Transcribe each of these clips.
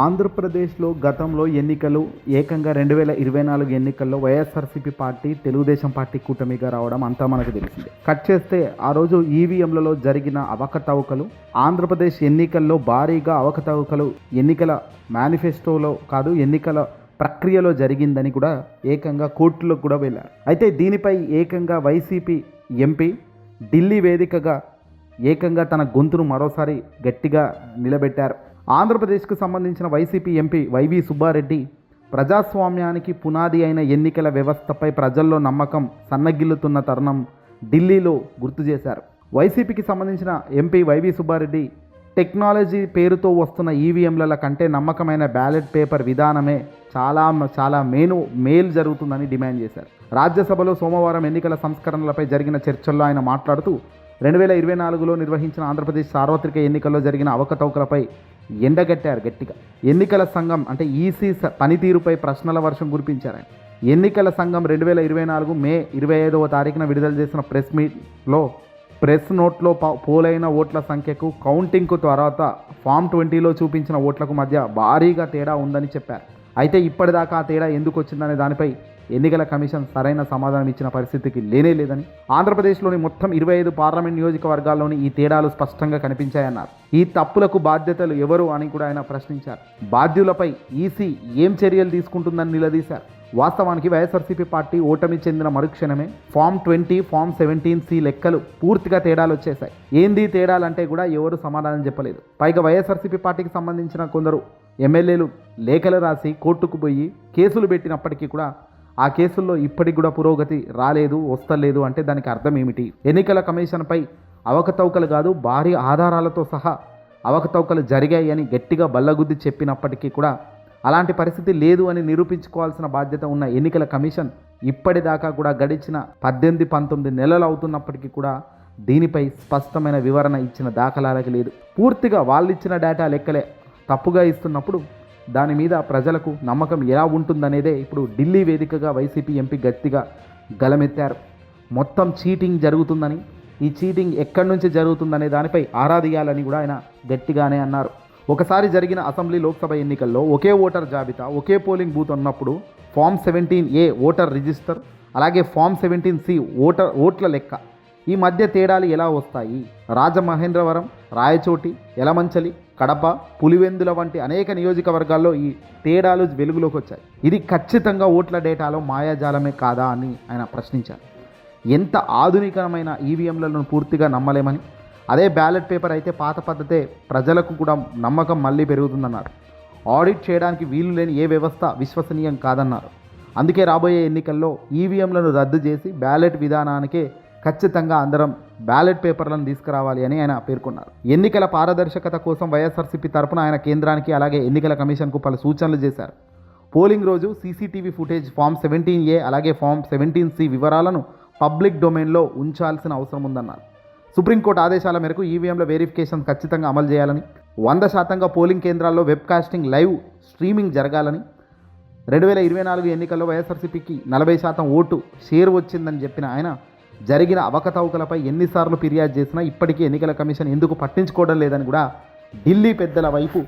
ఆంధ్రప్రదేశ్లో గతంలో ఎన్నికలు ఏకంగా 2024 ఎన్నికల్లో వైఎస్ఆర్సీపీ పార్టీ తెలుగుదేశం పార్టీ కూటమిగా రావడం అంతా మనకు తెలిసిందే. కట్ చేస్తే ఆ రోజు ఈవీఎంలలో జరిగిన అవకతవకలు, ఆంధ్రప్రదేశ్ ఎన్నికల్లో భారీగా అవకతవకలు ఎన్నికల మేనిఫెస్టోలో కాదు ఎన్నికల ప్రక్రియలో జరిగిందని కూడా ఏకంగా కోర్టులకు కూడా వెళ్ళారు. అయితే దీనిపై ఏకంగా వైసీపీ ఎంపీ ఢిల్లీ వేదికగా ఏకంగా తన గొంతును మరోసారి గట్టిగా నిలబెట్టారు. ఆంధ్రప్రదేశ్కు సంబంధించిన వైసీపీ ఎంపీ వైవి సుబ్బారెడ్డి ప్రజాస్వామ్యానికి పునాది అయిన ఎన్నికల వ్యవస్థపై ప్రజల్లో నమ్మకం సన్నగిల్లుతున్న తరుణం ఢిల్లీలో గుర్తు చేశారు. వైసీపీకి సంబంధించిన ఎంపీ వైవి సుబ్బారెడ్డి టెక్నాలజీ పేరుతో వస్తున్న ఈవీఎంల కంటే నమ్మకమైన బ్యాలెట్ పేపర్ విధానమే చాలా మేలు జరుగుతుందని డిమాండ్ చేశారు. రాజ్యసభలో సోమవారం ఎన్నికల సంస్కరణలపై జరిగిన చర్చల్లో ఆయన మాట్లాడుతూ 2024లో నిర్వహించిన ఆంధ్రప్రదేశ్ సార్వత్రిక ఎన్నికల్లో జరిగిన అవకతవకలపై ఎండగట్టారు గట్టిగా. ఎన్నికల సంఘం అంటే ఈసీ పనితీరుపై ప్రశ్నల వర్షం కురిపించారు. ఎన్నికల సంఘం 2024 మే 25వ తారీఖున విడుదల చేసిన ప్రెస్ నోట్లో పోలైన ఓట్ల సంఖ్యకు కౌంటింగ్కు తర్వాత ఫామ్ 20లో చూపించిన ఓట్లకు మధ్య భారీగా తేడా ఉందని చెప్పారు. అయితే ఇప్పటిదాకా ఆ తేడా ఎందుకు వచ్చిందనే దానిపై ఎన్నికల కమిషన్ సరైన సమాధానం ఇచ్చిన పరిస్థితికి లేదని, ఆంధ్రప్రదేశ్లోని మొత్తం 25 పార్లమెంట్ నియోజకవర్గాల్లోని ఈ తేడాలు స్పష్టంగా కనిపించాయన్నారు. ఈ తప్పులకు బాధ్యతలు ఎవరు అని కూడా ఆయన ప్రశ్నించారు. బాధ్యులపై ఈసీ ఏం చర్యలు తీసుకుంటుందని నిలదీశారు. వాస్తవానికి వైఎస్ఆర్సీపీ పార్టీ ఓటమి చెందిన మరుక్షణమే ఫామ్ 20, ఫామ్ 17C లెక్కలు పూర్తిగా తేడాలు వచ్చేశాయి. ఏంది తేడాలంటే కూడా ఎవరు సమాధానం చెప్పలేదు. పైగా వైఎస్ఆర్సీపీ పార్టీకి సంబంధించిన కొందరు ఎమ్మెల్యేలు లేఖలు రాసి కోర్టుకు పోయి కేసులు పెట్టినప్పటికీ కూడా ఆ కేసుల్లో ఇప్పటికి కూడా పురోగతి రాలేదు, వస్తలేదు అంటే దానికి అర్థం ఏమిటి? ఎన్నికల కమిషన్పై అవకతవకలు కాదు భారీ ఆధారాలతో సహా అవకతవకలు జరిగాయి అని గట్టిగా బల్లగుద్ది చెప్పినప్పటికీ కూడా అలాంటి పరిస్థితి లేదు అని నిరూపించుకోవాల్సిన బాధ్యత ఉన్న ఎన్నికల కమిషన్ ఇప్పటిదాకా కూడా గడిచిన 18-19 నెలలు అవుతున్నప్పటికీ కూడా దీనిపై స్పష్టమైన వివరణ ఇచ్చిన దాఖలాలకి లేదు. పూర్తిగా వాళ్ళు ఇచ్చిన డేటా లెక్కలే తప్పుగా ఇస్తున్నప్పుడు దాని మీద ప్రజలకు నమ్మకం ఎలా ఉంటుందనేదే ఇప్పుడు ఢిల్లీ వేదికగా వైసీపీ ఎంపీ గట్టిగా గలమెత్తారు. మొత్తం చీటింగ్ జరుగుతుందని, ఈ చీటింగ్ ఎక్కడి నుంచి జరుగుతుందనే దానిపై ఆరా తీయాలని కూడా ఆయన గట్టిగానే అన్నారు. ఒకసారి జరిగిన అసెంబ్లీ లోక్సభ ఎన్నికల్లో ఒకే ఓటర్ జాబితా, ఒకే పోలింగ్ బూత్ ఉన్నప్పుడు ఫామ్ 17A ఓటర్ రిజిస్టర్, అలాగే ఫామ్ 17C ఓట్ల లెక్క, ఈ మధ్య తేడాలు ఎలా వస్తాయి? రాజమహేంద్రవరం, రాయచోటి, యలమంచలి, కడప, పులివెందుల వంటి అనేక నియోజకవర్గాల్లో ఈ తేడాలు వెలుగులోకి వచ్చాయి. ఇది ఖచ్చితంగా ఓట్ల డేటాలో మాయాజాలమే కాదా అని ఆయన ప్రశ్నించారు. ఎంత ఆధునికమైన ఈవీఎంలను పూర్తిగా నమ్మలేమని, అదే బ్యాలెట్ పేపర్ అయితే పాత పద్ధతే, ప్రజలకు కూడా నమ్మకం మళ్ళీ పెరుగుతుందన్నారు. ఆడిట్ చేయడానికి వీలు లేని ఏ వ్యవస్థ విశ్వసనీయం కాదన్నారు. అందుకే రాబోయే ఎన్నికల్లో ఈవీఎంలను రద్దు చేసి బ్యాలెట్ విధానానికే ఖచ్చితంగా అందరం బ్యాలెట్ పేపర్లను తీసుకురావాలి అని ఆయన పేర్కొన్నారు. ఎన్నికల పారదర్శకత కోసం వైఎస్ఆర్సీపీ తరపున ఆయన కేంద్రానికి అలాగే ఎన్నికల కమిషన్కు పలు సూచనలు చేశారు. పోలింగ్ రోజు సీసీటీవీ ఫుటేజ్, ఫామ్ 17A అలాగే ఫామ్ 17C వివరాలను పబ్లిక్ డొమైన్లో ఉంచాల్సిన అవసరం ఉందన్నారు. సుప్రీంకోర్టు ఆదేశాల మేరకు ఈవీఎంల వెరిఫికేషన్ ఖచ్చితంగా అమలు చేయాలని, 100% పోలింగ్ కేంద్రాల్లో వెబ్కాస్టింగ్ లైవ్ స్ట్రీమింగ్ జరగాలని, 2024 ఎన్నికల్లో వైఎస్ఆర్సీపీకి 40% ఓటు షేర్ వచ్చిందని చెప్పిన ఆయన జరిగిన అవకతవకలపై ఎన్నిసార్లు ఫిర్యాదు చేసినా ఇప్పటికీ ఎన్నికల కమిషన్ ఎందుకు పట్టించుకోవడం లేదని కూడా ఢిల్లీ పెద్దల వైపు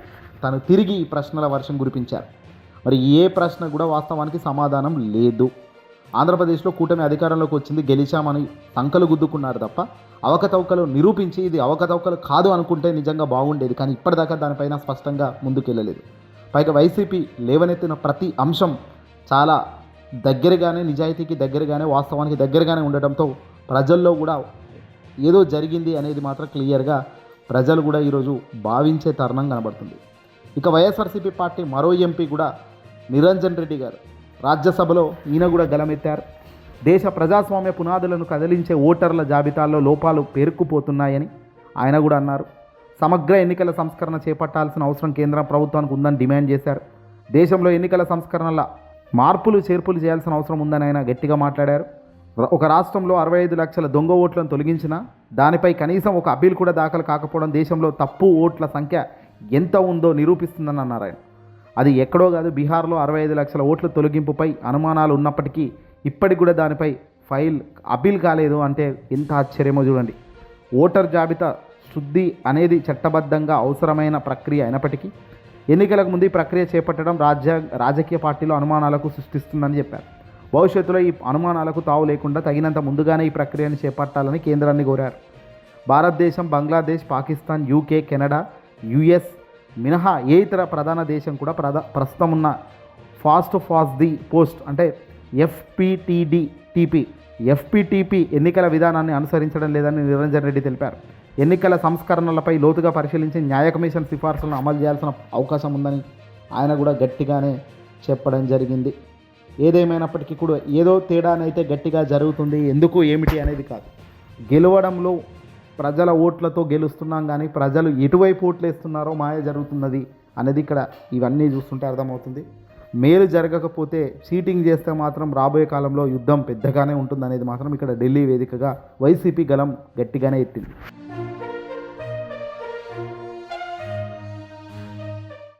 తను తిరిగి ప్రశ్నల వర్షం కురిపించారు. మరి ఏ ప్రశ్న కూడా వాస్తవానికి సమాధానం లేదు. ఆంధ్రప్రదేశ్లో కూటమి అధికారంలోకి వచ్చింది, గెలిచామని సంకలు గుద్దుకున్నారు తప్ప అవకతవకలు నిరూపించి ఇది అవకతవకలు కాదు అనుకుంటే నిజంగా బాగుండేది. కానీ ఇప్పటిదాకా దానిపైన స్పష్టంగా ముందుకెళ్ళలేదు. పైగా వైసీపీ లేవనెత్తిన ప్రతి అంశం చాలా దగ్గరగానే, నిజాయితీకి దగ్గరగానే, వాస్తవానికి దగ్గరగానే ఉండటంతో ప్రజల్లో కూడా ఏదో జరిగింది అనేది మాత్రం క్లియర్గా ప్రజలు కూడా ఈరోజు భావించే తరుణం కనబడుతుంది. ఇక వైఎస్ఆర్సీపీ పార్టీ మరో ఎంపీ కూడా నిరంజన్ రెడ్డి గారు రాజ్యసభలో ఈయన కూడా గలమెత్తారు. దేశ ప్రజాస్వామ్య పునాదులను కదిలించే ఓటర్ల జాబితాల్లో లోపాలు పేరుకుపోతున్నాయని ఆయన కూడా అన్నారు. సమగ్ర ఎన్నికల సంస్కరణ చేపట్టాల్సిన అవసరం కేంద్ర ప్రభుత్వానికి ఉందని డిమాండ్ చేశారు. దేశంలో ఎన్నికల సంస్కరణల మార్పులు చేర్పులు చేయాల్సిన అవసరం ఉందని ఆయన గట్టిగా మాట్లాడారు. ఒక రాష్ట్రంలో 65 లక్షల దొంగ ఓట్లను తొలగించినా దానిపై కనీసం ఒక అప్పీల్ కూడా దాఖలు కాకపోవడం దేశంలో తప్పు ఓట్ల సంఖ్య ఎంత ఉందో నిరూపిస్తుందని అన్నారు ఆయన. అది ఎక్కడో కాదు, బీహార్లో 65 లక్షల ఓట్ల తొలగింపుపై అనుమానాలు ఉన్నప్పటికీ ఇప్పటికి కూడా దానిపై ఫైల్ అప్పీల్ కాలేదు అంటే ఎంత ఆశ్చర్యమో చూడండి. ఓటర్ జాబితా శుద్ధి అనేది చట్టబద్ధంగా అవసరమైన ప్రక్రియ అయినప్పటికీ ఎన్నికలకు ముందు ఈ ప్రక్రియ చేపట్టడం రాజకీయ పార్టీలో అనుమానాలకు సృష్టిస్తుందని చెప్పారు. భవిష్యత్తులో ఈ అనుమానాలకు తావు లేకుండా తగినంత ముందుగానే ఈ ప్రక్రియను చేపట్టాలని కేంద్రాన్ని కోరారు. భారతదేశం, Bangladesh, Pakistan, UK, Canada, US మినహా ఏ ఇతర ప్రధాన దేశం కూడా ప్రస్తుతం ఉన్న ఫాస్ట్ ది పోస్ట్ అంటే ఎఫ్పిటిపి ఎన్నికల విధానాన్ని అనుసరించడం లేదని నిరంజన్ రెడ్డి తెలిపారు. ఎన్నికల సంస్కరణలపై లోతుగా పరిశీలించి న్యాయ కమిషన్ సిఫార్సులను అమలు చేయాల్సిన అవకాశం ఉందని ఆయన కూడా గట్టిగానే చెప్పడం జరిగింది. ఏదేమైనప్పటికీ కూడా ఏదో తేడానైతే గట్టిగా జరుగుతుంది. ఎందుకు ఏమిటి అనేది కాదు, గెలవడంలో ప్రజల ఓట్లతో గెలుస్తున్నాం, కానీ ప్రజలు ఎటువైపు ఓట్లు వేస్తున్నారో మాయ జరుగుతున్నది అనేది ఇక్కడ ఇవన్నీ చూస్తుంటే అర్థమవుతుంది. మేలు జరగకపోతే చీటింగ్ చేస్తే మాత్రం రాబోయే కాలంలో యుద్ధం పెద్దగానే ఉంటుందనేది మాత్రం ఇక్కడ ఢిల్లీ వేదికగా వైసీపీ గలం గట్టిగానే ఎత్తింది.